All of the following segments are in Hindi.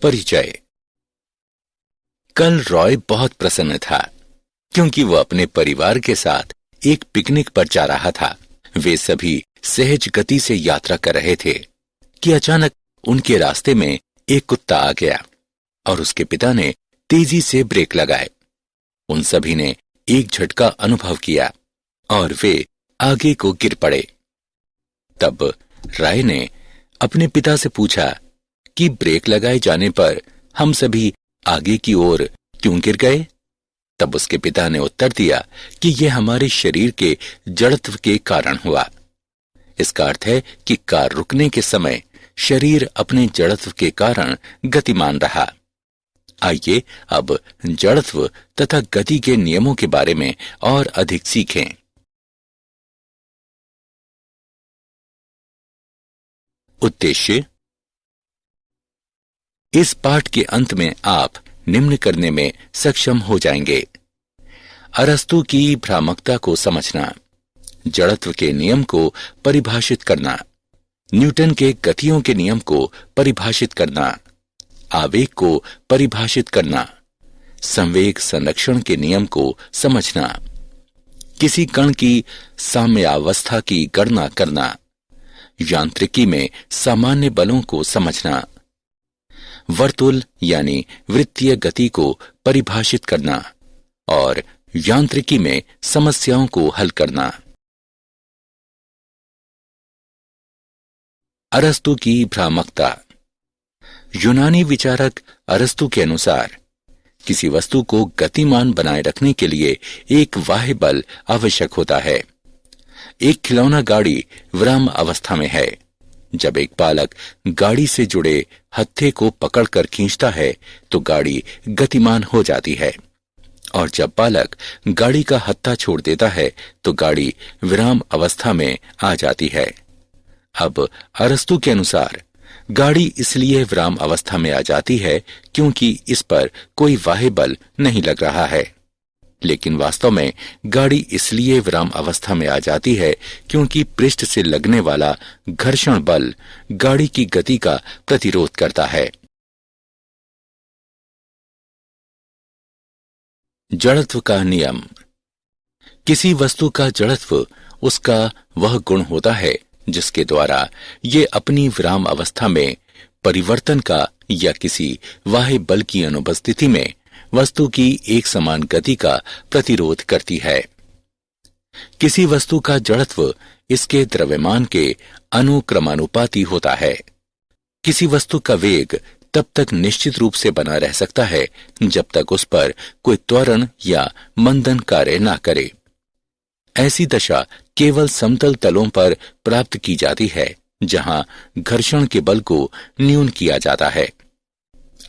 परिचय। कल रॉय बहुत प्रसन्न था क्योंकि वो अपने परिवार के साथ एक पिकनिक पर जा रहा था। वे सभी सहज गति से यात्रा कर रहे थे कि अचानक उनके रास्ते में एक कुत्ता आ गया और उसके पिता ने तेजी से ब्रेक लगाए। उन सभी ने एक झटका अनुभव किया और वे आगे को गिर पड़े। तब रॉय ने अपने पिता से पूछा कि ब्रेक लगाए जाने पर हम सभी आगे की ओर क्यों गिर गए? तब उसके पिता ने उत्तर दिया कि यह हमारे शरीर के जड़त्व के कारण हुआ। इसका अर्थ है कि कार रुकने के समय शरीर अपने जड़त्व के कारण गतिमान रहा। आइए अब जड़त्व तथा गति के नियमों के बारे में और अधिक सीखें। उद्देश्य। इस पाठ के अंत में आप निम्न करने में सक्षम हो जाएंगे: अरस्तु की भ्रामकता को समझना, जड़त्व के नियम को परिभाषित करना, न्यूटन के गतियों के नियम को परिभाषित करना, आवेग को परिभाषित करना, संवेग संरक्षण के नियम को समझना, किसी कण की साम्यावस्था की गणना करना, यांत्रिकी में सामान्य बलों को समझना, वर्तुल यानी वृत्तीय गति को परिभाषित करना और यांत्रिकी में समस्याओं को हल करना। अरस्तु की भ्रामकता। यूनानी विचारक अरस्तु के अनुसार किसी वस्तु को गतिमान बनाए रखने के लिए एक बाह्य बल आवश्यक होता है। एक खिलौना गाड़ी विराम अवस्था में है। जब एक बालक गाड़ी से जुड़े हत्थे को पकड़कर खींचता है तो गाड़ी गतिमान हो जाती है, और जब बालक गाड़ी का हत्था छोड़ देता है तो गाड़ी विराम अवस्था में आ जाती है। अब अरस्तु के अनुसार गाड़ी इसलिए विराम अवस्था में आ जाती है क्योंकि इस पर कोई बाह्य बल नहीं लग रहा है, लेकिन वास्तव में गाड़ी इसलिए विराम अवस्था में आ जाती है क्योंकि पृष्ठ से लगने वाला घर्षण बल गाड़ी की गति का प्रतिरोध करता है। जड़त्व का नियम। किसी वस्तु का जड़त्व उसका वह गुण होता है जिसके द्वारा ये अपनी विराम अवस्था में परिवर्तन का या किसी बाह्य बल की अनुपस्थिति में वस्तु की एक समान गति का प्रतिरोध करती है। किसी वस्तु का जड़त्व इसके द्रव्यमान के अनुक्रमानुपाती होता है। किसी वस्तु का वेग तब तक निश्चित रूप से बना रह सकता है जब तक उस पर कोई त्वरण या मंदन कार्य न करे। ऐसी दशा केवल समतल तलों पर प्राप्त की जाती है जहां घर्षण के बल को न्यून किया जाता है।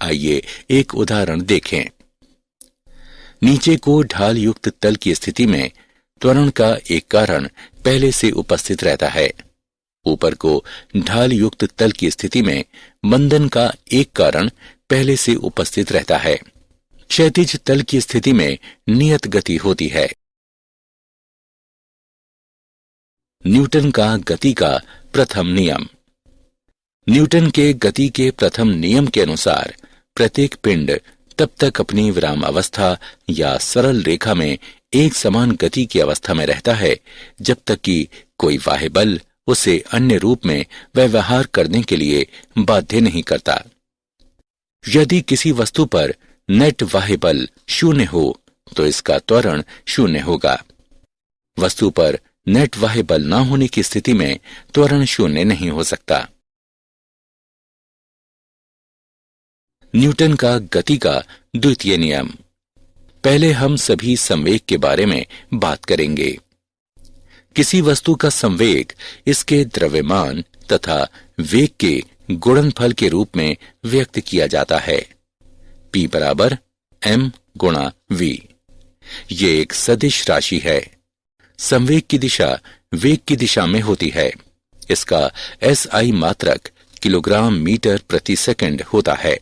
आइए एक उदाहरण देखें। नीचे को ढाल युक्त तल की स्थिति में त्वरण का एक कारण पहले से उपस्थित रहता है। ऊपर को ढाल युक्त तल की स्थिति में मंदन का एक कारण पहले से उपस्थित रहता है। क्षैतिज तल की स्थिति में नियत गति होती है। न्यूटन का गति का प्रथम नियम। न्यूटन के गति के प्रथम नियम के अनुसार प्रत्येक पिंड तब तक अपनी विराम अवस्था या सरल रेखा में एक समान गति की अवस्था में रहता है जब तक कि कोई बाह्य बल उसे अन्य रूप में व्यवहार करने के लिए बाध्य नहीं करता। यदि किसी वस्तु पर नेट बाह्य बल शून्य हो तो इसका त्वरण शून्य होगा। वस्तु पर नेट बाह्य बल न होने की स्थिति में त्वरण शून्य नहीं हो सकता। न्यूटन का गति का द्वितीय नियम। पहले हम सभी संवेग के बारे में बात करेंगे। किसी वस्तु का संवेग इसके द्रव्यमान तथा वेग के गुणनफल के रूप में व्यक्त किया जाता है। P बराबर m गुणा v। ये एक सदिश राशि है। संवेग की दिशा वेग की दिशा में होती है। इसका SI मात्रक किलोग्राम मीटर प्रति सेकंड होता है।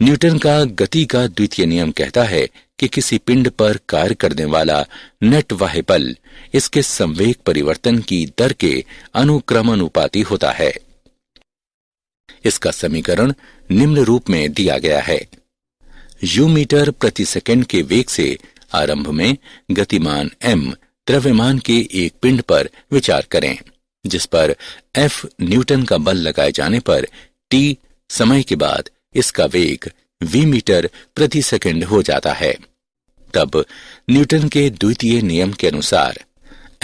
न्यूटन का गति का द्वितीय नियम कहता है कि किसी पिंड पर कार्य करने वाला नेट बाह्य बल इसके संवेग परिवर्तन की दर के अनुक्रमानुपाती होता है। इसका समीकरण निम्न रूप में दिया गया है। यू मीटर प्रति सेकंड के वेग से आरंभ में गतिमान m द्रव्यमान के एक पिंड पर विचार करें, जिस पर F न्यूटन का बल लगाए जाने पर t समय के बाद इसका वेग v मीटर प्रति सेकंड हो जाता है। तब न्यूटन के द्वितीय नियम के अनुसार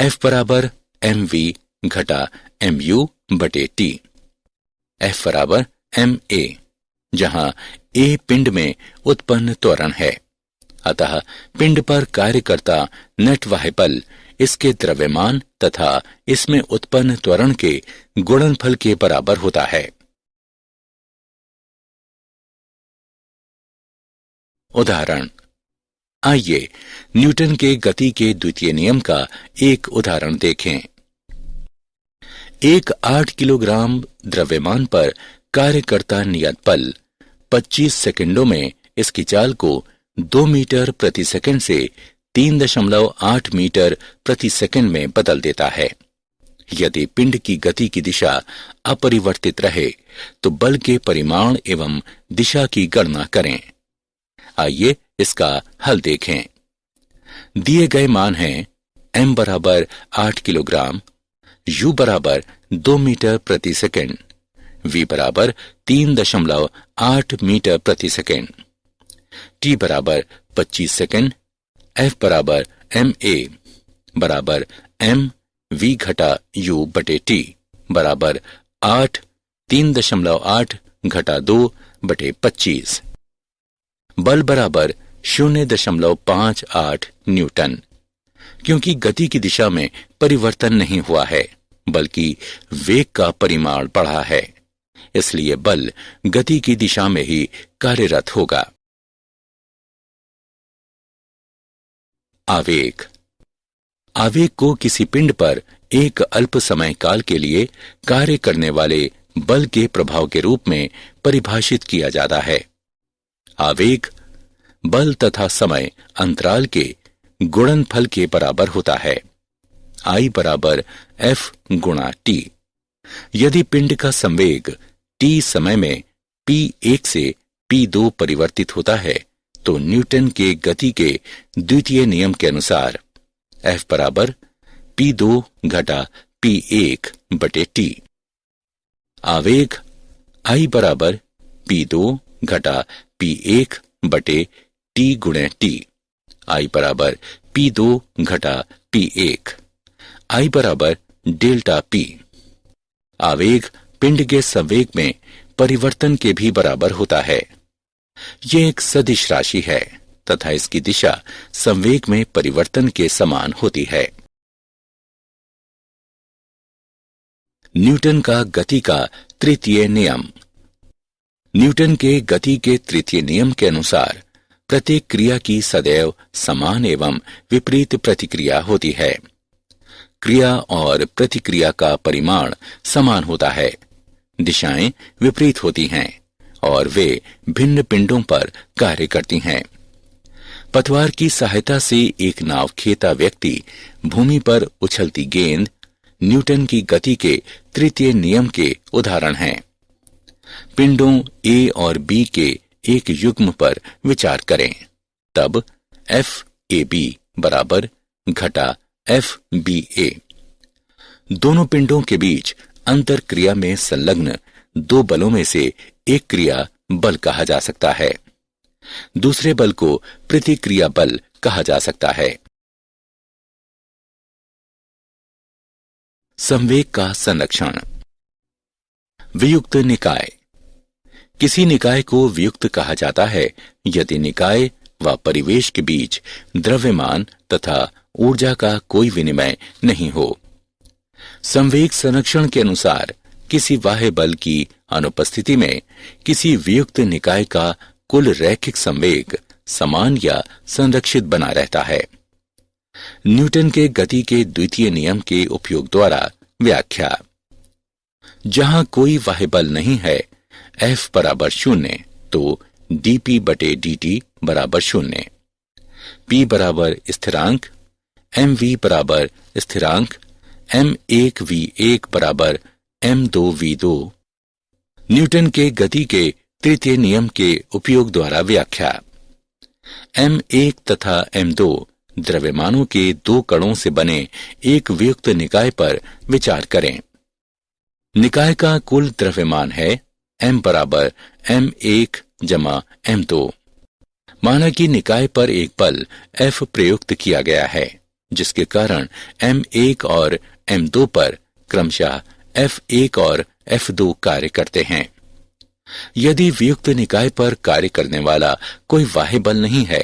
F बराबर mv घटा mu बटे t, F बराबर ma, जहां a पिंड में उत्पन्न त्वरण है। अतः पिंड पर कार्य करता नेट बाह्य बल इसके द्रव्यमान तथा इसमें उत्पन्न त्वरण के गुणनफल के बराबर होता है। उदाहरण, आइए न्यूटन के गति के द्वितीय नियम का एक उदाहरण देखें। एक 8 किलोग्राम द्रव्यमान पर कार्य करता नियत बल 25 सेकंडों में इसकी चाल को 2 मीटर प्रति सेकंड से 3.8 मीटर प्रति सेकंड में बदल देता है। यदि पिंड की गति की दिशा अपरिवर्तित रहे तो बल के परिमाण एवं दिशा की गणना करें। आइए इसका हल देखें। दिए गए मान हैं m बराबर 8 किलोग्राम, u बराबर 2 मीटर प्रति सेकंड, v बराबर 3.8 मीटर प्रति सेकंड, t बराबर 25 सेकंड, f बराबर ma बराबर m v घटा u बटे t बराबर 3.8 घटा 2 बटे 25। बल बराबर 0.58 न्यूटन। क्योंकि गति की दिशा में परिवर्तन नहीं हुआ है बल्कि वेग का परिमाण बढ़ा है, इसलिए बल गति की दिशा में ही कार्यरत होगा। आवेग। आवेग को किसी पिंड पर एक अल्प समय काल के लिए कार्य करने वाले बल के प्रभाव के रूप में परिभाषित किया जाता है। आवेग बल तथा समय अंतराल के गुणनफल के बराबर होता है। I बराबर F गुणा T। यदि पिंड का संवेग T समय में P1 से P2 परिवर्तित होता है तो न्यूटन के गति के द्वितीय नियम के अनुसार F बराबर P2 घटा P1 बटे T। आवेग I बराबर P2 घटा P1 बटे T गुणे T। I बराबर P2 घटा P1। I बराबर डेल्टा P। आवेग पिंड के संवेग में परिवर्तन के भी बराबर होता है। यह एक सदिश राशि है तथा इसकी दिशा संवेग में परिवर्तन के समान होती है। न्यूटन का गति का तृतीय नियम। न्यूटन के गति के तृतीय नियम के अनुसार प्रत्येक क्रिया की सदैव समान एवं विपरीत प्रतिक्रिया होती है। क्रिया और प्रतिक्रिया का परिमाण समान होता है, दिशाएं विपरीत होती हैं और वे भिन्न पिंडों पर कार्य करती हैं। पतवार की सहायता से एक नाव खेता व्यक्ति भूमि पर उछलती गेंद न्यूटन की गति के तृतीय नियम के उदाहरण हैं। पिंडों A और B के एक युग्म पर विचार करें, तब FAB बराबर घटा FBA। दोनों पिंडों के बीच अंतर क्रिया में संलग्न दो बलों में से एक क्रिया बल कहा जा सकता है, दूसरे बल को प्रतिक्रिया बल कहा जा सकता है। संवेग का संरक्षण। वियुक्त निकाय। किसी निकाय को वियुक्त कहा जाता है यदि निकाय व परिवेश के बीच द्रव्यमान तथा ऊर्जा का कोई विनिमय नहीं हो। संवेग संरक्षण के अनुसार किसी बाह्य बल की अनुपस्थिति में किसी वियुक्त निकाय का कुल रैखिक संवेग समान या संरक्षित बना रहता है। न्यूटन के गति के द्वितीय नियम के उपयोग द्वारा व्याख्या। जहां कोई बाह्य बल नहीं है, F बराबर 0 तो dP बटे dt बराबर 0। P बराबर स्थिरांक, mv बराबर स्थिरांक, m1v1 बराबर m2v2, न्यूटन के गति के तृतीय नियम के उपयोग द्वारा व्याख्या। M1 तथा M2 द्रव्यमानों के दो कणों से बने एक वियुक्त निकाय पर विचार करें। निकाय का कुल द्रव्यमान है M बराबर M1 जमा M2। माना कि निकाय पर एक बल F प्रयुक्त किया गया है, जिसके कारण M1 और M2 पर क्रमशः F1 और F2 कार्य करते हैं। यदि वियुक्त निकाय पर कार्य करने वाला कोई बाह्य बल नहीं है,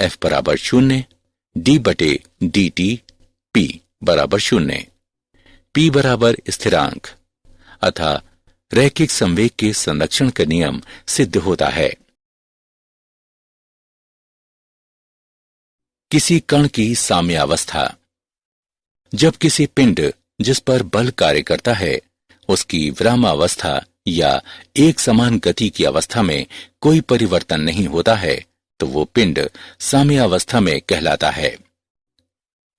F बराबर 0, d बटे dt, P बराबर 0, P बराबर स्थिरांक अतः रैखिक संवेग के संरक्षण का नियम सिद्ध होता है। किसी कण की साम्यावस्था। जब किसी पिंड जिस पर बल कार्य करता है उसकी विरामावस्था या एक समान गति की अवस्था में कोई परिवर्तन नहीं होता है तो वो पिंड साम्यावस्था में कहलाता है।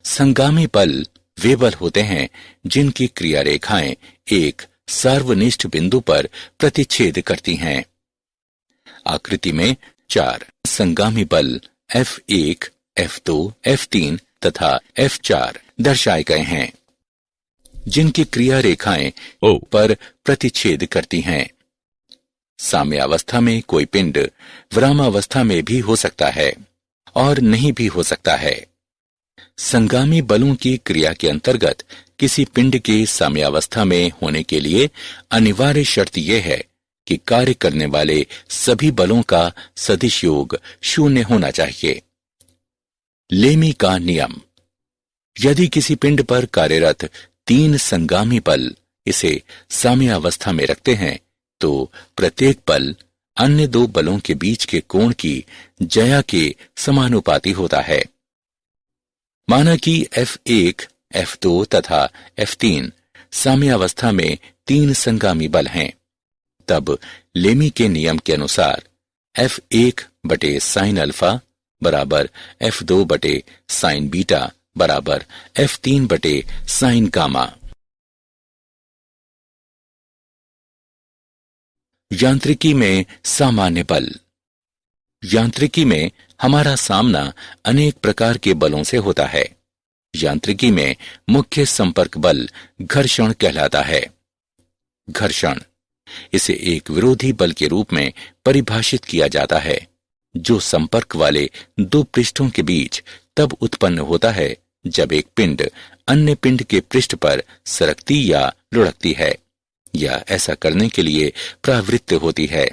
संगामी बल वे बल होते हैं जिनकी क्रिया रेखाएं एक सार्वनिष्ठ बिंदु पर प्रतिच्छेद करती हैं। आकृति में 4 संगामी बल F1, F2, F3 तथा F4 दर्शाए गए हैं, जिनकी क्रिया रेखाएं O पर प्रतिच्छेद करती हैं। साम्यावस्था में कोई पिंड विरामावस्था में भी हो सकता है और नहीं भी हो सकता है। संगामी बलों की क्रिया के अंतर्गत किसी पिंड के साम्यावस्था में होने के लिए अनिवार्य शर्त यह है कि कार्य करने वाले सभी बलों का सदिश योग 0 होना चाहिए। लेमी का नियम। यदि किसी पिंड पर कार्यरत 3 संगामी बल इसे साम्यावस्था में रखते हैं तो प्रत्येक बल अन्य 2 बलों के बीच के कोण की ज्या के समानुपाती होता है। माना कि F1, F2 तथा F3 साम्यावस्था में 3 संगामी बल हैं, तब लेमी के नियम के अनुसार F1 बटे साइन अल्फा बराबर F2 बटे साइन बीटा बराबर F3 बटे साइन गामा। यांत्रिकी में सामान्य बल। यांत्रिकी में हमारा सामना अनेक प्रकार के बलों से होता है। यांत्रिकी में मुख्य संपर्क बल घर्षण कहलाता है। घर्षण, इसे एक विरोधी बल के रूप में परिभाषित किया जाता है जो संपर्क वाले 2 पृष्ठों के बीच तब उत्पन्न होता है जब एक पिंड अन्य पिंड के पृष्ठ पर सरकती या लुढ़कती है या ऐसा करने के लिए प्रवृत्त होती है।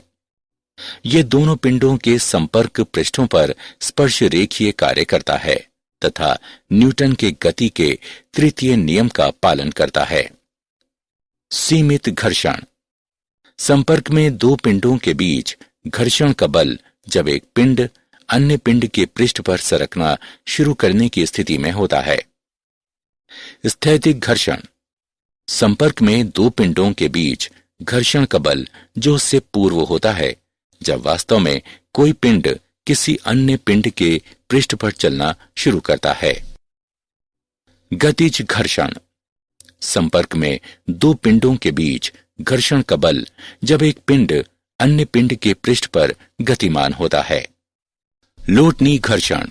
ये दोनों पिंडों के संपर्क पृष्ठों पर स्पर्श रेखीय कार्य करता है तथा न्यूटन के गति के तृतीय नियम का पालन करता है। सीमित घर्षण। संपर्क में 2 पिंडों के बीच घर्षण का बल जब एक पिंड अन्य पिंड के पृष्ठ पर सरकना शुरू करने की स्थिति में होता है। स्थैतिक घर्षण। संपर्क में 2 पिंडों के बीच घर्षण का बल जो उससे पूर्व होता है जब वास्तव में कोई पिंड किसी अन्य पिंड के पृष्ठ पर चलना शुरू करता है। गतिज घर्षण। संपर्क में 2 पिंडों के बीच घर्षण का बल जब एक पिंड अन्य पिंड के पृष्ठ पर गतिमान होता है। लोटनी घर्षण।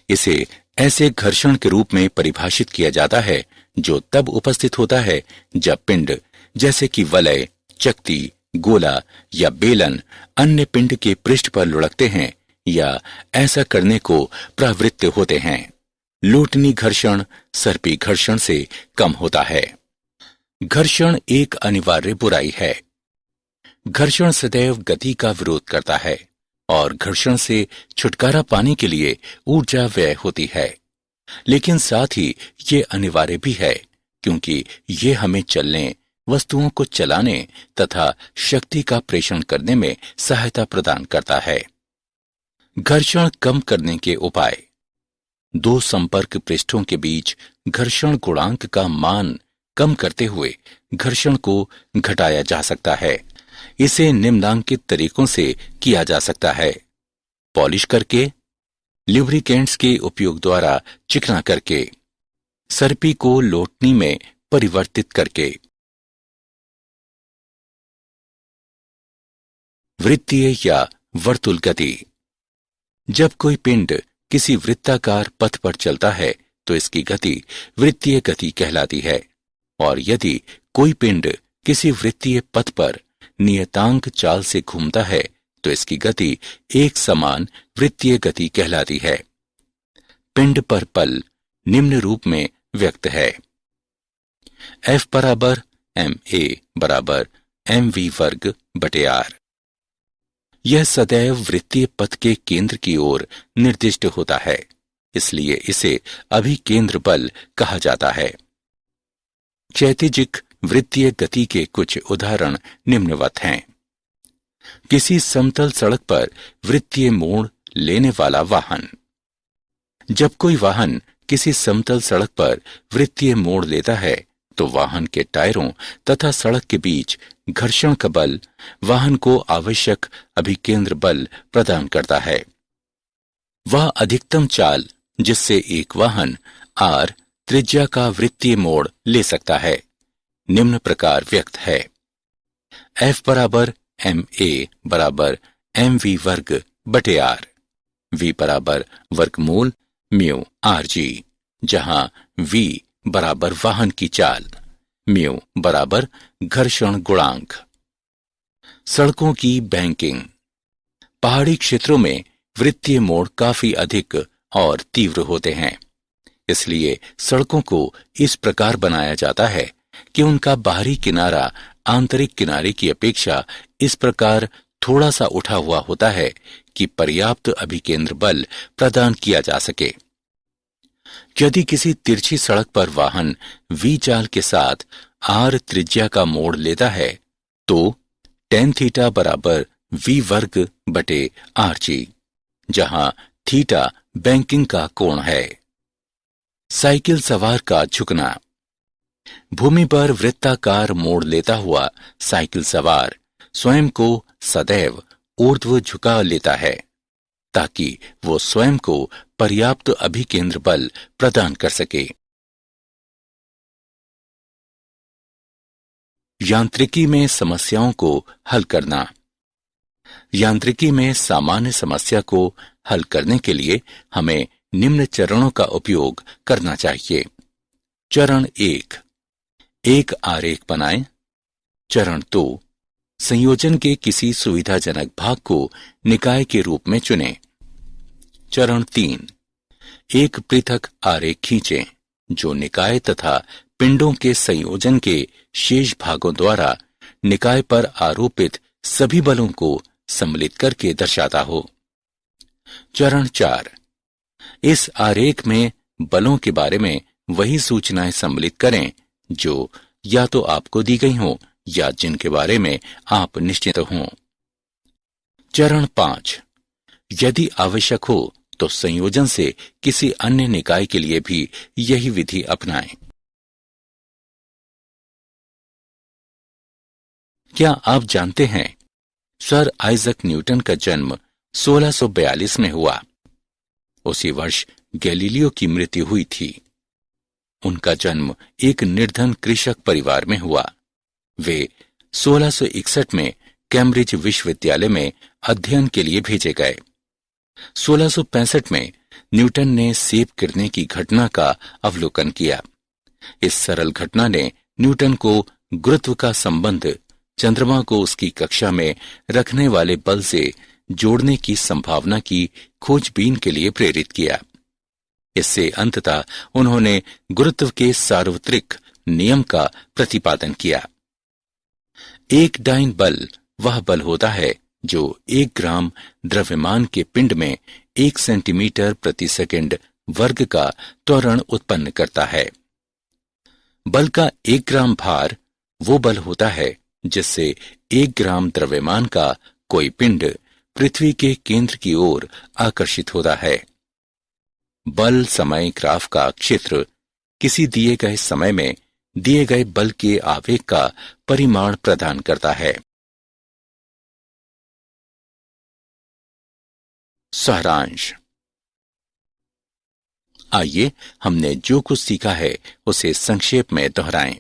इसे ऐसे घर्षण के रूप में परिभाषित किया जाता है जो तब उपस्थित होता है जब पिंड जैसे कि वलय, चकती, गोला या बेलन अन्य पिंड के पृष्ठ पर लुढ़कते हैं या ऐसा करने को प्रवृत्त होते हैं। लोटनी घर्षण सर्पी घर्षण से कम होता है। घर्षण एक अनिवार्य बुराई है। घर्षण सदैव गति का विरोध करता है और घर्षण से छुटकारा पाने के लिए ऊर्जा व्यय होती है, लेकिन साथ ही ये अनिवार्य भी है क्योंकि ये हमें चलने, वस्तुओं को चलाने तथा शक्ति का प्रेषण करने में सहायता प्रदान करता है। घर्षण कम करने के उपाय। 2 संपर्क पृष्ठों के बीच घर्षण गुणांक का मान कम करते हुए घर्षण को घटाया जा सकता है। इसे निम्नांकित तरीकों से किया जा सकता है: पॉलिश करके, ल्यूब्रिकेंट्स के उपयोग द्वारा चिकना करके, सर्पी को लोटनी में परिवर्तित करके। वृत्तीय या वर्तुल गति। जब कोई पिंड किसी वृत्ताकार पथ पर चलता है तो इसकी गति वृत्तीय गति कहलाती है, और यदि कोई पिंड किसी वृत्तीय पथ पर नियतांक चाल से घूमता है तो इसकी गति एक समान वृत्तीय गति कहलाती है। पिंड पर बल निम्न रूप में व्यक्त है। F बराबर ma बराबर mv वर्ग बटे r। यह सदैव वृत्तीय पथ के केंद्र की ओर निर्दिष्ट होता है, इसलिए इसे अभिकेंद्र बल कहा जाता है। क्षैतिजिक वृत्तीय गति के कुछ उदाहरण निम्नवत हैं। किसी समतल सड़क पर वृत्तीय मोड़ लेने वाला वाहन। जब कोई वाहन किसी समतल सड़क पर वृत्तीय मोड़ लेता है तो वाहन के टायरों तथा सड़क के बीच घर्षण का बल वाहन को आवश्यक अभिकेंद्र बल प्रदान करता है। वह अधिकतम चाल जिससे एक वाहन r त्रिज्या का वृत्तीय मोड़ ले सकता है निम्न प्रकार व्यक्त है। F बराबर ma बराबर mv वर्ग बटे r। v बराबर वर्गमूल म्यू rg, जहां v बराबर वाहन की चाल, म्यू बराबर घर्षण गुणांक। सड़कों की बैंकिंग। पहाड़ी क्षेत्रों में वृत्तीय मोड़ काफी अधिक और तीव्र होते हैं, इसलिए सड़कों को इस प्रकार बनाया जाता है कि उनका बाहरी किनारा आंतरिक किनारे की अपेक्षा इस प्रकार थोड़ा सा उठा हुआ होता है कि पर्याप्त अभिकेंद्र बल प्रदान किया जा सके। यदि किसी तिरछी सड़क पर वाहन v चाल के साथ r त्रिज्या का मोड़ लेता है तो tan थीटा बराबर v वर्ग बटे rg, जहां थीटा बैंकिंग का कोण है। साइकिल सवार का झुकना। भूमि पर वृत्ताकार मोड़ लेता हुआ साइकिल सवार स्वयं को सदैव ऊर्ध्व झुका लेता है ताकि वो स्वयं को पर्याप्त अभिकेंद्र बल प्रदान कर सके। यांत्रिकी में समस्याओं को हल करना। यांत्रिकी में सामान्य समस्या को हल करने के लिए हमें निम्न चरणों का उपयोग करना चाहिए। चरण 1, एक आरेख बनाएं। चरण 2, संयोजन के किसी सुविधाजनक भाग को निकाय के रूप में चुनें। चरण 3, एक पृथक आरेख खींचें जो निकाय तथा पिंडों के संयोजन के शेष भागों द्वारा निकाय पर आरोपित सभी बलों को सम्मिलित करके दर्शाता हो। चरण 4, इस आरेख में बलों के बारे में वही सूचनाएं सम्मिलित करें जो या तो आपको दी गई हों या जिनके बारे में आप निश्चित हों। चरण 5, यदि आवश्यक हो तो संयोजन से किसी अन्य निकाय के लिए भी यही विधि अपनाएं। क्या आप जानते हैं सर आइजक न्यूटन का जन्म 1642 में हुआ। उसी वर्ष गैलीलियो की मृत्यु हुई थी। उनका जन्म एक निर्धन कृषक परिवार में हुआ। वे 1661 में कैम्ब्रिज विश्वविद्यालय में अध्ययन के लिए भेजे गए। 1665 में न्यूटन ने सेब गिरने की घटना का अवलोकन किया। इस सरल घटना ने न्यूटन को गुरुत्व का संबंध चंद्रमा को उसकी कक्षा में रखने वाले बल से जोड़ने की संभावना की खोजबीन के लिए प्रेरित किया। इससे अंततः उन्होंने गुरुत्व के सार्वत्रिक नियम का प्रतिपादन किया। एक डाइन बल वह बल होता है जो 1 ग्राम द्रव्यमान के पिंड में 1 सेंटीमीटर प्रति सेकंड वर्ग का त्वरण उत्पन्न करता है। बल का 1 ग्राम भार वो बल होता है जिससे 1 ग्राम द्रव्यमान का कोई पिंड पृथ्वी के केंद्र की ओर आकर्षित होता है। बल समय ग्राफ का क्षेत्र किसी दिए गए समय में दिए गए बल के आवेग का परिमाण प्रदान करता है। सारांश। आइए हमने जो कुछ सीखा है उसे संक्षेप में दोहराएं।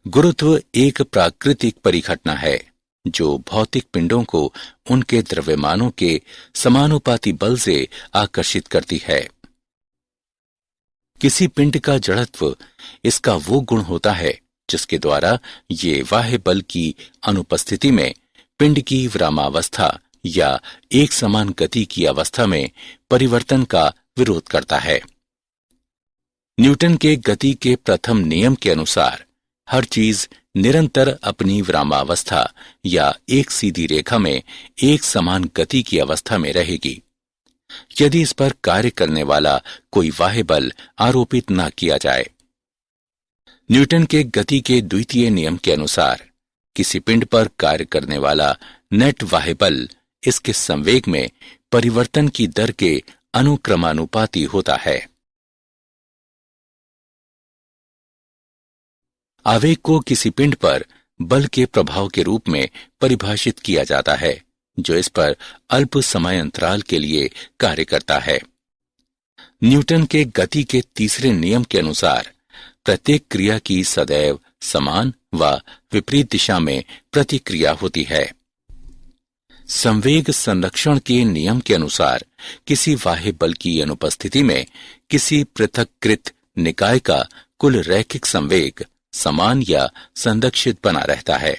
गुरुत्व एक प्राकृतिक परिघटना है जो भौतिक पिंडों को उनके द्रव्यमानों के समानुपाती बल से आकर्षित करती है। किसी पिंड का जड़त्व इसका वो गुण होता है जिसके द्वारा ये बाह्य बल की अनुपस्थिति में पिंड की विरामावस्था या एक समान गति की अवस्था में परिवर्तन का विरोध करता है। न्यूटन के गति के प्रथम नियम के अनुसार हर चीज निरंतर अपनी विरामावस्था या एक सीधी रेखा में एक समान गति की अवस्था में रहेगी यदि इस पर कार्य करने वाला कोई बाह्य बल आरोपित न किया जाए। न्यूटन के गति के द्वितीय नियम के अनुसार किसी पिंड पर कार्य करने वाला नेट बाह्य बल इसके संवेग में परिवर्तन की दर के अनुक्रमानुपाती होता है। आवेग को किसी पिंड पर बल के प्रभाव के रूप में परिभाषित किया जाता है जो इस पर अल्प समय अंतराल के लिए कार्य करता है। न्यूटन के गति के तीसरे नियम के अनुसार प्रत्येक क्रिया की सदैव समान व विपरीत दिशा में प्रतिक्रिया होती है। संवेग संरक्षण के नियम के अनुसार किसी बाह्य बल की अनुपस्थिति में किसी पृथक्कृत निकाय का कुल रैखिक संवेग समान या संरक्षित बना रहता है।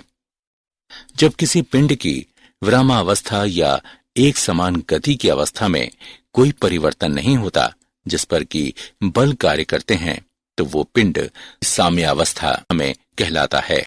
जब किसी पिंड की विरामावस्था या एक समान गति की अवस्था में कोई परिवर्तन नहीं होता जिस पर कि बल कार्य करते हैं तो वो पिंड साम्यावस्था में कहलाता है।